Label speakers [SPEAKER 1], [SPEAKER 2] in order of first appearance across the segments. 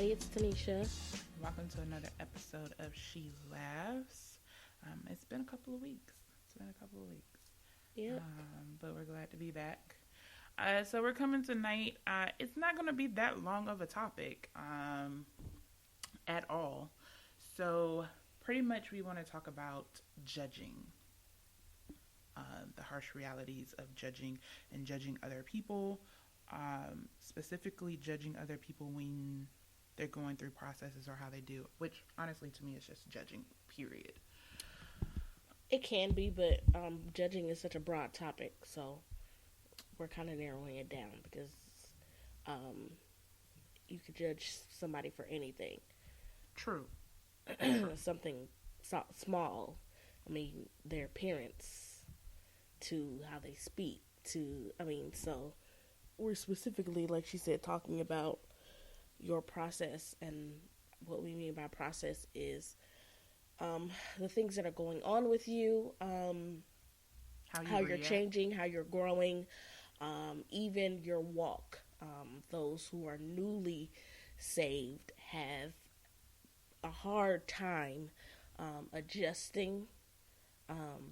[SPEAKER 1] everybody. It's Tanisha.
[SPEAKER 2] Welcome to another episode of She Laughs. It's been a couple of weeks.
[SPEAKER 1] Yep.
[SPEAKER 2] But we're glad to be back. So we're coming tonight. It's not going to be that long of a topic at all. So pretty much we want to talk about judging. The harsh realities of judging and judging other people. Specifically judging other people when they're going through processes or how they do, which honestly to me is just judging, period.
[SPEAKER 1] It can be, but judging is such a broad topic, so we're kind of narrowing it down because you could judge somebody for anything.
[SPEAKER 2] True.
[SPEAKER 1] Something small. I mean, their appearance to how they speak so we're specifically, like she said, talking about your process, and what we mean by process is the things that are going on with you, how you're changing, how you're growing, even your walk. Those who are newly saved have a hard time adjusting,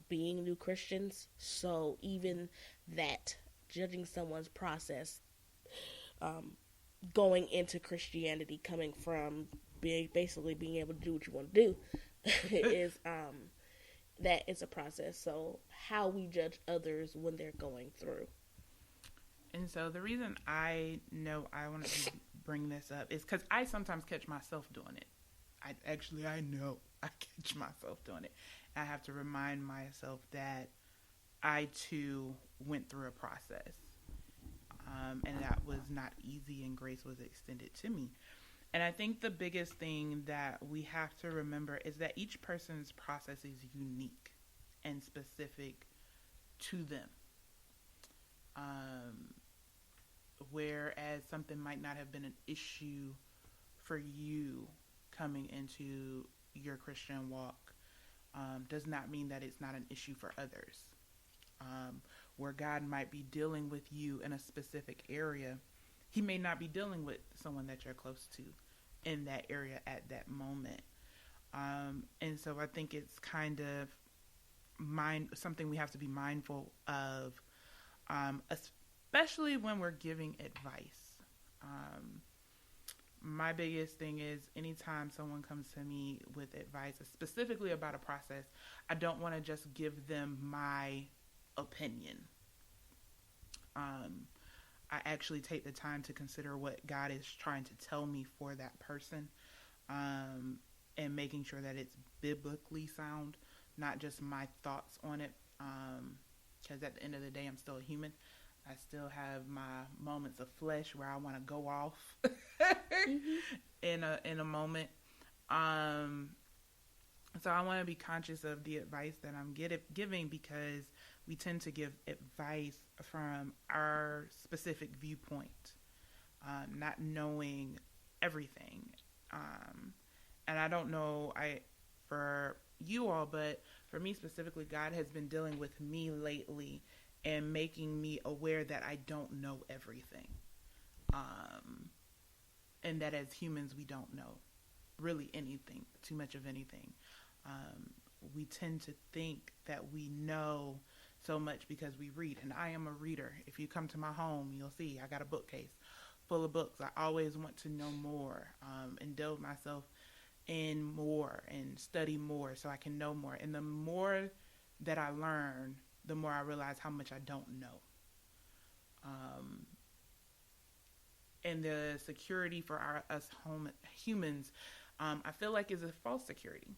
[SPEAKER 1] being new Christians. So even that, judging someone's process, going into Christianity, coming from basically being able to do what you want to do, is that is a process. So how we judge others when they're going through.
[SPEAKER 2] And so the reason I know I wanted to bring this up is because I sometimes catch myself doing it. I know I catch myself doing it. I have to remind myself that I too went through a process. And that was not easy, and grace was extended to me. And I think the biggest thing that we have to remember is that each person's process is unique and specific to them. Whereas something might not have been an issue for you coming into your Christian walk, does not mean that it's not an issue for others. Where God might be dealing with you in a specific area, he may not be dealing with someone that you're close to in that area at that moment. And so I think it's kind of something we have to be mindful of, especially when we're giving advice. My biggest thing is anytime someone comes to me with advice, specifically about a process, I don't want to just give them my opinion. I actually take the time to consider what God is trying to tell me for that person, and making sure that it's biblically sound, not just my thoughts on it, because at the end of the day, I'm still a human. I still have my moments of flesh where I want to go off in a moment. So I want to be conscious of the advice that I'm giving, because we tend to give advice from our specific viewpoint, not knowing everything. And I don't know for you all, but for me specifically, God has been dealing with me lately and making me aware that I don't know everything. And that as humans, we don't know really anything, too much of anything. We tend to think that we know so much because we read, and I am a reader. If you come to my home, you'll see I got a bookcase full of books. I always want to know more, and delve myself in more and study more so I can know more. And the more that I learn, the more I realize how much I don't know. And the security for us humans, I feel like is a false security.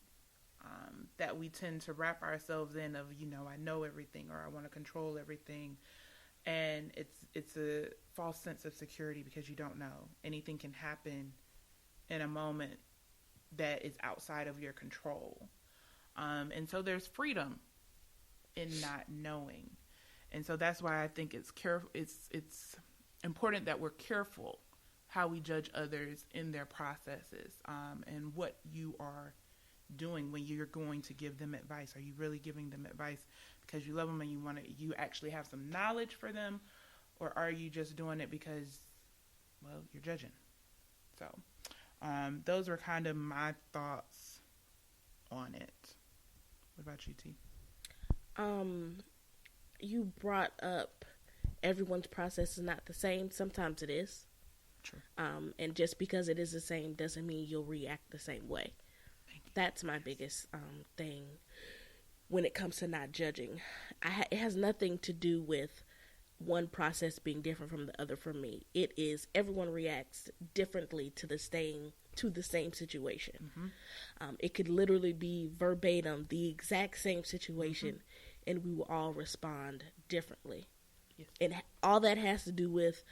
[SPEAKER 2] That we tend to wrap ourselves in of, I know everything, or I want to control everything. And it's a false sense of security, because you don't know. Anything can happen in a moment that is outside of your control. And so there's freedom in not knowing. And so that's why I think it's important that we're careful how we judge others in their processes, and what you are doing when you're going to give them advice. Are you really giving them advice because you love them and you actually have some knowledge for them, or are you just doing it because, well, you're judging? So Those were kind of my thoughts on it. What about you, T?
[SPEAKER 1] You brought up everyone's process is not the same. Sometimes it is.
[SPEAKER 2] True.
[SPEAKER 1] And just because it is the same doesn't mean you'll react the same way. That's my biggest thing when it comes to not judging. It has nothing to do with one process being different from the other for me. It is everyone reacts differently to the same situation. Mm-hmm. It could literally be verbatim the exact same situation, mm-hmm. and we will all respond differently. Yes. And all that has to do with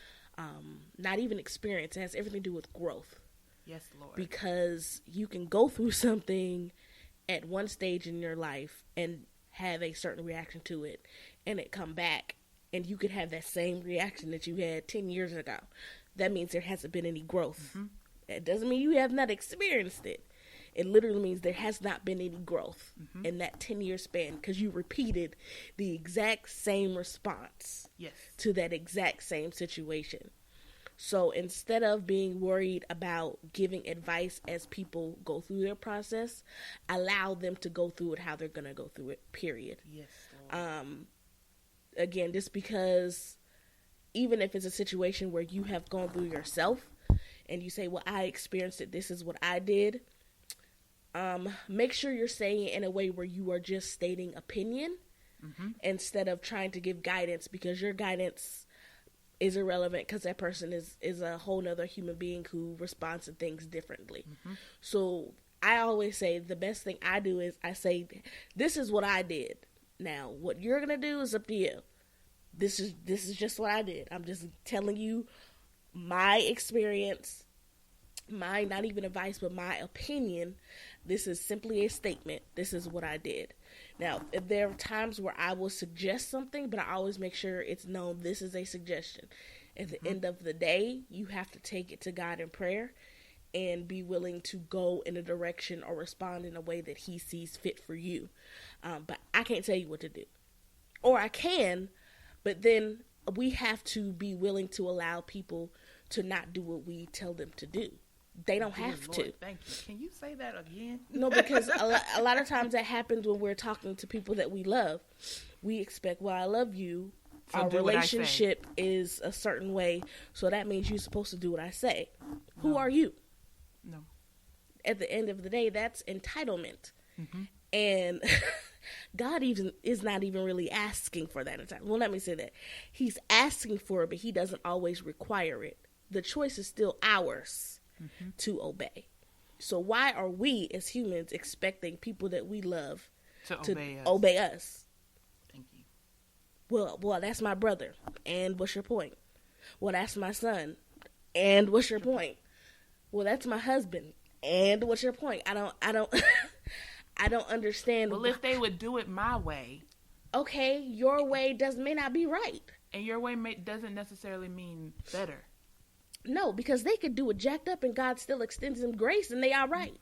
[SPEAKER 1] not even experience. It has everything to do with growth.
[SPEAKER 2] Yes, Lord.
[SPEAKER 1] Because you can go through something at one stage in your life and have a certain reaction to it, and it come back, and you could have that same reaction that you had 10 years ago. That means there hasn't been any growth. Mm-hmm. It doesn't mean you have not experienced it. It literally means there has not been any growth mm-hmm. in that 10-year span because you repeated the exact same response to that exact same situation. So instead of being worried about giving advice as people go through their process, allow them to go through it how they're going to go through it, period.
[SPEAKER 2] Yes.
[SPEAKER 1] Again, just because even if it's a situation where you have gone through yourself and you say, well, I experienced it, this is what I did, make sure you're saying it in a way where you are just stating opinion mm-hmm. instead of trying to give guidance, because your guidance is irrelevant because that person is a whole nother human being who responds to things differently. Mm-hmm. So I always say the best thing I do is I say, this is what I did. Now, what you're going to do is up to you. This is just what I did. I'm just telling you my experience, my not even advice, but my opinion. This is simply a statement. This is what I did. Now, if there are times where I will suggest something, but I always make sure it's known this is a suggestion. At the mm-hmm. end of the day, you have to take it to God in prayer and be willing to go in a direction or respond in a way that he sees fit for you. But I can't tell you what to do. Or I can, but then we have to be willing to allow people to not do what we tell them to do. They don't have to.
[SPEAKER 2] Thank you. Can you say that again?
[SPEAKER 1] No, because a lot of times that happens when we're talking to people that we love. We expect, well, I love you. So our relationship is a certain way, so that means you're supposed to do what I say. No. Who are you?
[SPEAKER 2] No.
[SPEAKER 1] At the end of the day, that's entitlement. Mm-hmm. And God even is not even really asking for that entitlement. Well, let me say that. He's asking for it, but he doesn't always require it. The choice is still ours mm-hmm. to obey. So why are we as humans expecting people that we love to obey us?
[SPEAKER 2] Thank you.
[SPEAKER 1] Well, that's my brother. And what's your point? Well, that's my son. And what's your point? Well, that's my husband. And what's your point? I don't I don't understand.
[SPEAKER 2] Well, if they would do it my way.
[SPEAKER 1] Okay, your way may not be right.
[SPEAKER 2] And your way doesn't necessarily mean better.
[SPEAKER 1] No, because they could do it jacked up and God still extends them grace and they are right.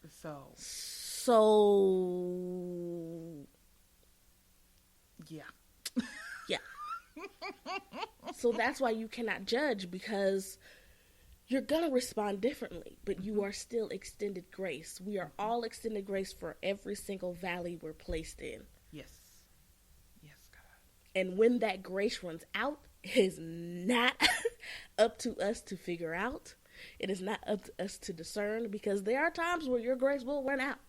[SPEAKER 1] So
[SPEAKER 2] yeah.
[SPEAKER 1] Yeah. So that's why you cannot judge, because you're going to respond differently, but you are still extended grace. We are all extended grace for every single valley we're placed in.
[SPEAKER 2] Yes. Yes, God.
[SPEAKER 1] And when that grace runs out, it is not up to us to figure out. It is not up to us to discern, because there are times where your grace will run out.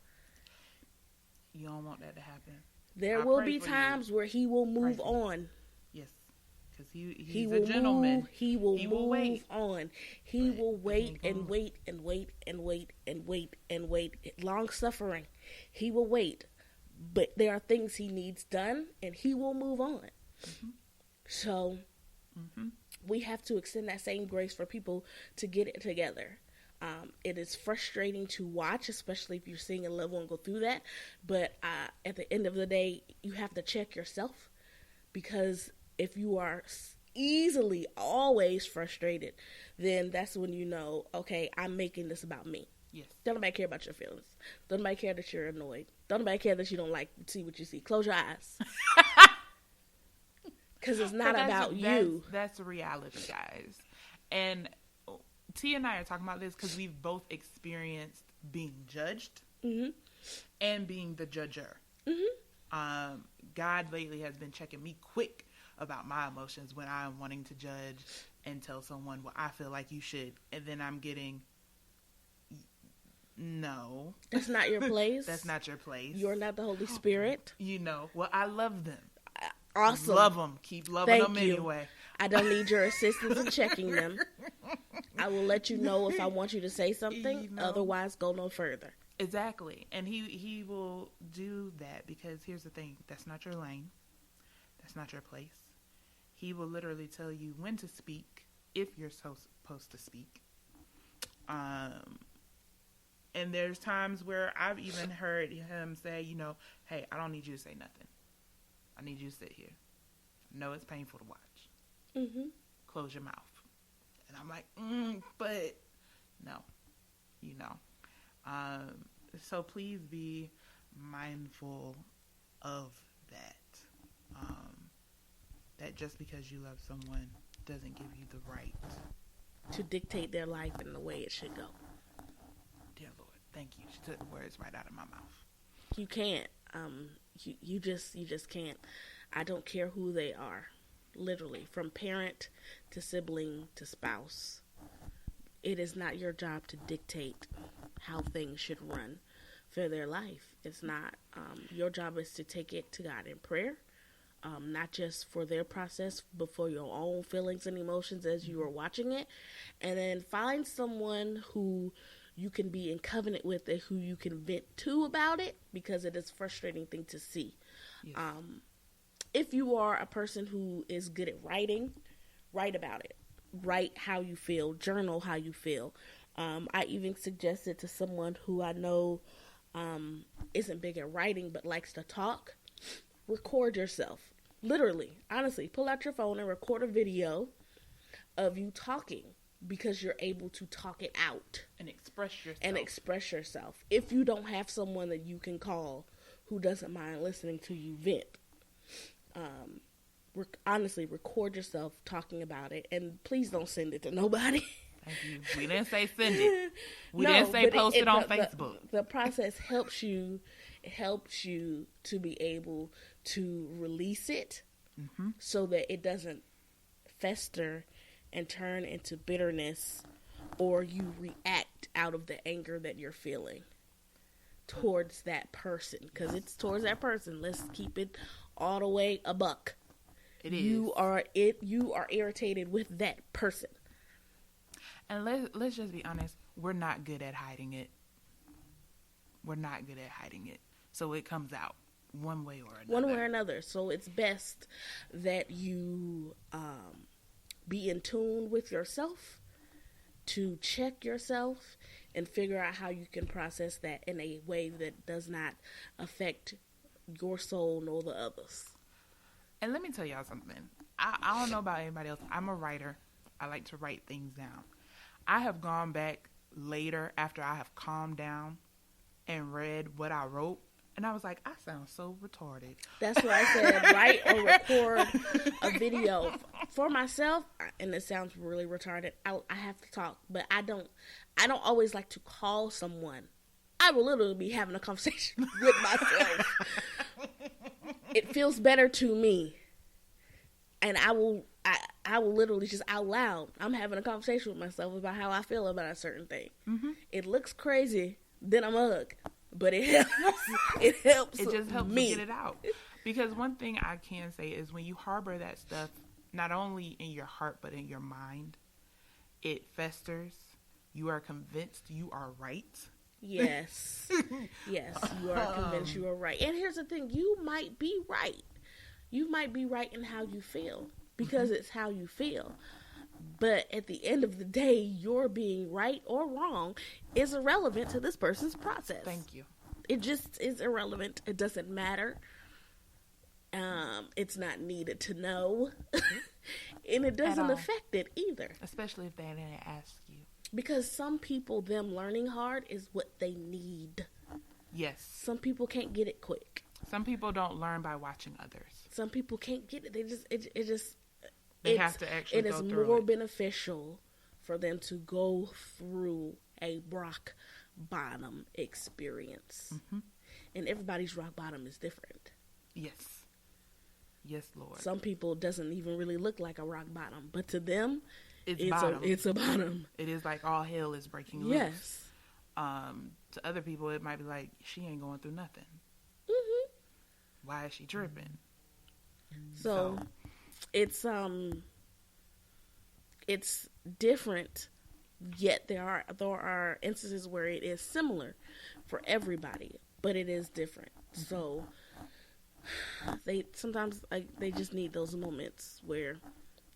[SPEAKER 2] You don't want that to happen.
[SPEAKER 1] There will be times where he will move on.
[SPEAKER 2] Yes. Because he's a gentleman.
[SPEAKER 1] He will move on. He will wait and wait and wait and wait and wait and wait. Long suffering. He will wait. But there are things he needs done, and he will move on. Mm-hmm. So we have to extend that same grace for people to get it together. It is frustrating to watch, especially if you're seeing a loved one go through that. But at the end of the day, you have to check yourself, because if you are easily always frustrated, then that's when you know, okay, I'm making this about me.
[SPEAKER 2] Yes.
[SPEAKER 1] Don't nobody care about your feelings. Don't nobody care that you're annoyed. Don't nobody care that you don't see what you see. Close your eyes. Because it's not about you.
[SPEAKER 2] That's the reality, guys. And T and I are talking about this because we've both experienced being judged
[SPEAKER 1] Mm-hmm.
[SPEAKER 2] and being the judger.
[SPEAKER 1] Mm-hmm.
[SPEAKER 2] God lately has been checking me quick about my emotions when I'm wanting to judge and tell someone, well, I feel like you should. And then I'm getting, no.
[SPEAKER 1] That's not your place.
[SPEAKER 2] That's not your place.
[SPEAKER 1] You're not the Holy Spirit.
[SPEAKER 2] You know, well, I love them.
[SPEAKER 1] Awesome.
[SPEAKER 2] Love them. Keep loving them anyway.
[SPEAKER 1] I don't need your assistance in checking them. I will let you know if I want you to say something.
[SPEAKER 2] You know.
[SPEAKER 1] Otherwise, go no further.
[SPEAKER 2] Exactly. And he will do that because here's the thing. That's not your lane. That's not your place. He will literally tell you when to speak if you're supposed to speak. And there's times where I've even heard him say, you know, hey, I don't need you to say nothing. I need you to sit here. I know it's painful to watch.
[SPEAKER 1] Mm-hmm.
[SPEAKER 2] Close your mouth. And I'm like, but no, you know. So please be mindful of that. That just because you love someone doesn't give you the right
[SPEAKER 1] to dictate their life in the way it should go.
[SPEAKER 2] Dear Lord, thank you. She took the words right out of my mouth.
[SPEAKER 1] You can't. You just can't. I don't care who they are. Literally, from parent to sibling to spouse. It is not your job to dictate how things should run for their life. It's not. Your job is to take it to God in prayer, not just for their process, but for your own feelings and emotions as you are watching it. And then find someone who you can be in covenant with and who you can vent to about it, because it is a frustrating thing to see. Yes. If you are a person who is good at writing, write about it. Write how you feel. Journal how you feel. I even suggested to someone who I know isn't big at writing but likes to talk, record yourself. Literally, honestly, pull out your phone and record a video of you talking, because you're able to talk it out.
[SPEAKER 2] And express yourself.
[SPEAKER 1] If you don't have someone that you can call who doesn't mind listening to you vent. Honestly, record yourself talking about it, and please don't send it to nobody.
[SPEAKER 2] Thank you. We didn't say send it. We didn't say post it on Facebook.
[SPEAKER 1] The process helps you. It helps you to be able to release it, so that it doesn't fester and turn into bitterness, or you react out of the anger that you're feeling towards that person, because it's towards that person. Let's keep it all the way a buck.
[SPEAKER 2] It is.
[SPEAKER 1] You are irritated with that person.
[SPEAKER 2] And let's just be honest, we're not good at hiding it. So it comes out one way or another. So it's best that you be in tune with yourself, to check yourself and figure out how you can process that in a way that does not affect your soul nor the others. And let me tell y'all something. I don't know about anybody else. I'm a writer. I like to write things down. I have gone back later after I have calmed down and read what I wrote, and I was like, I sound so retarded.
[SPEAKER 1] That's why I said write or record a video. For myself, and it sounds really retarded, I have to talk, but I don't always like to call someone. I will literally be having a conversation with myself. It feels better to me. And I will literally just out loud, I'm having a conversation with myself about how I feel about a certain thing. Mm-hmm. It looks crazy, then I'm a hug. But it helps. It helps.
[SPEAKER 2] It just helps
[SPEAKER 1] me
[SPEAKER 2] to get it out. Because one thing I can say is when you harbor that stuff, not only in your heart but in your mind, it festers. You are convinced you are right.
[SPEAKER 1] Yes. Yes, you are convinced you are right. And here's the thing, you might be right. You might be right in how you feel, because it's how you feel. But at the end of the day, your being right or wrong is irrelevant to this person's process.
[SPEAKER 2] Thank you.
[SPEAKER 1] It just is irrelevant. It doesn't matter. It's not needed to know. And it doesn't affect it either.
[SPEAKER 2] Especially if they didn't ask you.
[SPEAKER 1] Because some people, them learning hard is what they need.
[SPEAKER 2] Yes.
[SPEAKER 1] Some people can't get it quick.
[SPEAKER 2] Some people don't learn by watching others.
[SPEAKER 1] Some people can't get it. They have to actually
[SPEAKER 2] go through it.
[SPEAKER 1] It is more beneficial for them to go through a rock bottom experience.
[SPEAKER 2] Mm-hmm.
[SPEAKER 1] And everybody's rock bottom is different.
[SPEAKER 2] Yes. Yes, Lord.
[SPEAKER 1] Some people doesn't even really look like a rock bottom, but to them, it's
[SPEAKER 2] bottom.
[SPEAKER 1] It's a bottom.
[SPEAKER 2] It is like all hell is breaking loose.
[SPEAKER 1] Yes.
[SPEAKER 2] To other people, it might be like, she ain't going through nothing.
[SPEAKER 1] Mm-hmm.
[SPEAKER 2] Why is she tripping?
[SPEAKER 1] So it's different, yet there are instances where it is similar for everybody, but it is different. Mm-hmm. So they sometimes they just need those moments where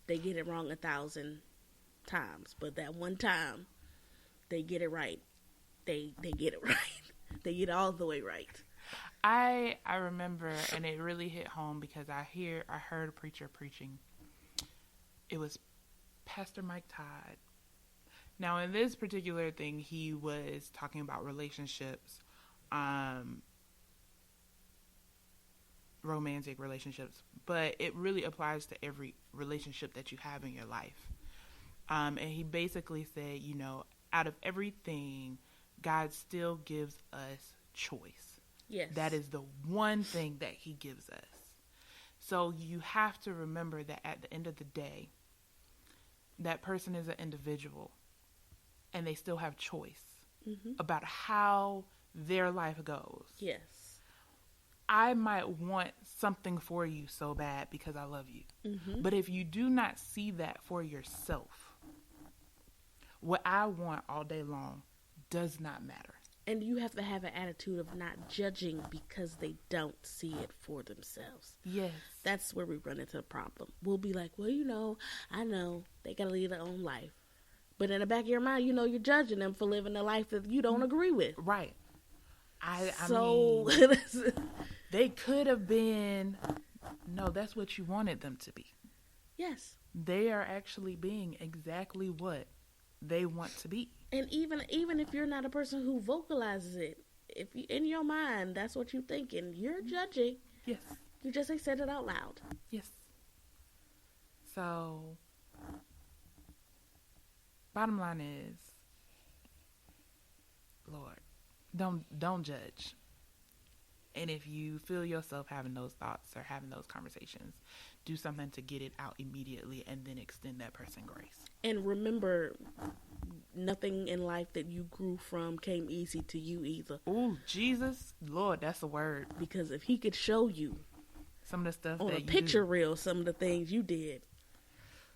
[SPEAKER 1] they get it wrong 1,000 times, but that one time they get it right. They get it right. They get it all the way right.
[SPEAKER 2] I remember, and it really hit home because I heard a preacher preaching. It was Pastor Mike Todd. Now, in this particular thing, he was talking about relationships, romantic relationships, but it really applies to every relationship that you have in your life. And he basically said, out of everything, God still gives us choice.
[SPEAKER 1] Yes.
[SPEAKER 2] That is the one thing that he gives us. So you have to remember that at the end of the day, that person is an individual and they still have choice about how their life goes.
[SPEAKER 1] Yes.
[SPEAKER 2] I might want something for you so bad because I love you. Mm-hmm. But if you do not see that for yourself, what I want all day long does not matter.
[SPEAKER 1] And you have to have an attitude of not judging because they don't see it for themselves.
[SPEAKER 2] Yes.
[SPEAKER 1] That's where we run into the problem. We'll be like, well, I know they got to lead their own life. But in the back of your mind, you're judging them for living a life that you don't agree with.
[SPEAKER 2] Right. I
[SPEAKER 1] mean,
[SPEAKER 2] they could have been, no, that's what you wanted them to be.
[SPEAKER 1] Yes.
[SPEAKER 2] They are actually being exactly what they want to be.
[SPEAKER 1] And even if you're not a person who vocalizes it, if you, in your mind that's what you're thinking, you're judging.
[SPEAKER 2] Yes.
[SPEAKER 1] You just ain't said it out loud.
[SPEAKER 2] Yes. So, bottom line is, Lord, don't judge. And if you feel yourself having those thoughts or having those conversations, do something to get it out immediately and then extend that person grace.
[SPEAKER 1] And remember, nothing in life that you grew from came easy to you either.
[SPEAKER 2] Oh, Jesus, Lord, that's a word.
[SPEAKER 1] Because if he could show you
[SPEAKER 2] some of the stuff
[SPEAKER 1] on
[SPEAKER 2] that
[SPEAKER 1] a picture reel, some of the things you did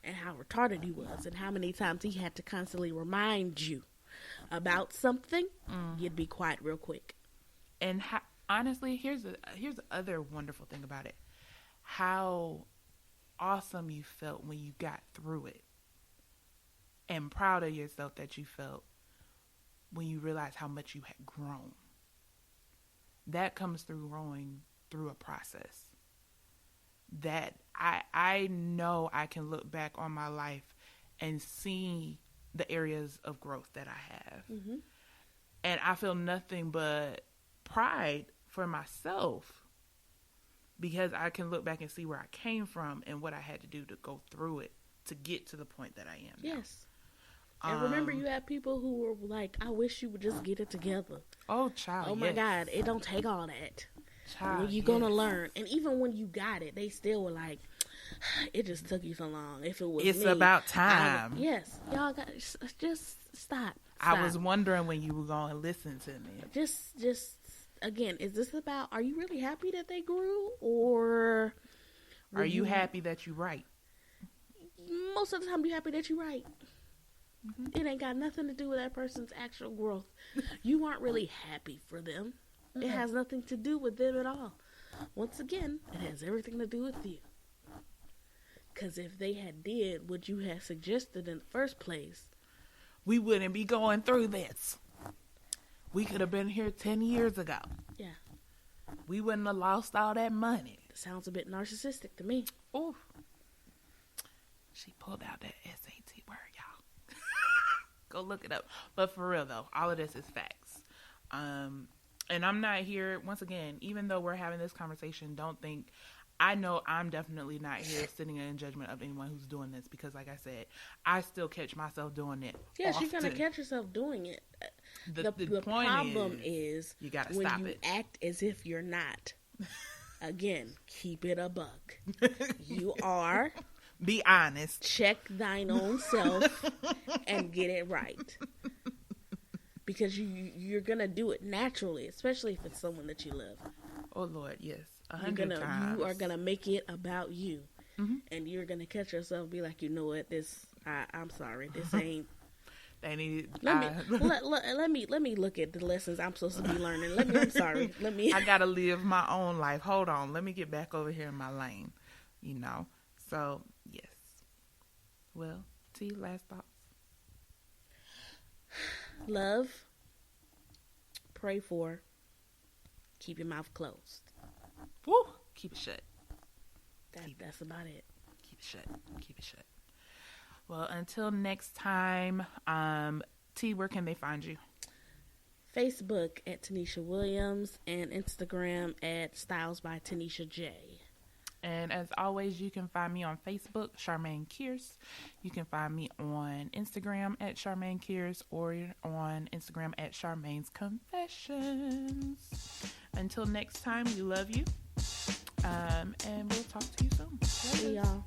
[SPEAKER 1] and how retarded he was and how many times he had to constantly remind you about something, you'd be quiet real quick.
[SPEAKER 2] And honestly, here's the other wonderful thing about it. How awesome you felt when you got through it. And proud of yourself that you felt when you realized how much you had grown. That comes through growing through a process. That I know I can look back on my life and see the areas of growth that I have. Mm-hmm. And I feel nothing but pride for myself because I can look back and see where I came from and what I had to do to go through it to get to the point that I am now.
[SPEAKER 1] Yes. And remember, you have people who were like, I wish you would just get it together.
[SPEAKER 2] Oh, child,
[SPEAKER 1] oh my God, it don't take all that.
[SPEAKER 2] Child,
[SPEAKER 1] when you're going to learn. And even when you got it, they still were like, it just took you so long. If it was
[SPEAKER 2] it's
[SPEAKER 1] me,
[SPEAKER 2] about time.
[SPEAKER 1] Yes. Y'all got just stop.
[SPEAKER 2] I was wondering when you were going to listen to me.
[SPEAKER 1] Just, again, is this about, are you really happy that they grew? Or
[SPEAKER 2] are you happy that you're right?
[SPEAKER 1] Most of the time, you're happy that you're right. Mm-hmm. It ain't got nothing to do with that person's actual growth. You aren't really happy for them. Mm-hmm. It has nothing to do with them at all. Once again, it has everything to do with you. Because if they had did what you had suggested in the first place,
[SPEAKER 2] we wouldn't be going through this. We could have been here 10 years ago.
[SPEAKER 1] Yeah.
[SPEAKER 2] We wouldn't have lost all that money.
[SPEAKER 1] It sounds a bit narcissistic to me.
[SPEAKER 2] Ooh. She pulled out that SAT word, y'all. Go look it up. But for real, though, all of this is facts. And I'm not here, once again, even though we're having this conversation, don't think I know I'm definitely not here sitting in judgment of anyone who's doing this because, like I said, I still catch myself doing it.
[SPEAKER 1] Yes,
[SPEAKER 2] often.
[SPEAKER 1] you're gonna catch yourself doing it.
[SPEAKER 2] The point
[SPEAKER 1] problem is
[SPEAKER 2] you gotta
[SPEAKER 1] when
[SPEAKER 2] stop
[SPEAKER 1] you
[SPEAKER 2] it.
[SPEAKER 1] act as if you're not. Again, keep it a buck. You are.
[SPEAKER 2] Be honest.
[SPEAKER 1] Check thine own self and get it right. Because you're gonna do it naturally, especially if it's someone that you love.
[SPEAKER 2] Oh Lord, yes, 100 times.
[SPEAKER 1] You are gonna make it about you, and you're gonna catch yourself and be like, you know what, I'm sorry, this ain't.
[SPEAKER 2] They need.
[SPEAKER 1] Let me look at the lessons I'm supposed to be learning. I'm sorry.
[SPEAKER 2] I gotta live my own life. Hold on. Let me get back over here in my lane. You know. So yes. Well, T, last thoughts.
[SPEAKER 1] Love. Pray for. Keep your mouth closed.
[SPEAKER 2] Woo! Keep it shut.
[SPEAKER 1] That's about it.
[SPEAKER 2] Keep it shut. Keep it shut. Well, until next time, T, where can they find you?
[SPEAKER 1] Facebook at Tanisha Williams and Instagram at Styles by Tanisha J.
[SPEAKER 2] And as always, you can find me on Facebook, Charmaine Kears. You can find me on Instagram at Charmaine Kears or on Instagram at Charmaine's Confessions. Until next time, we love you. And we'll talk to you soon.
[SPEAKER 1] See y'all.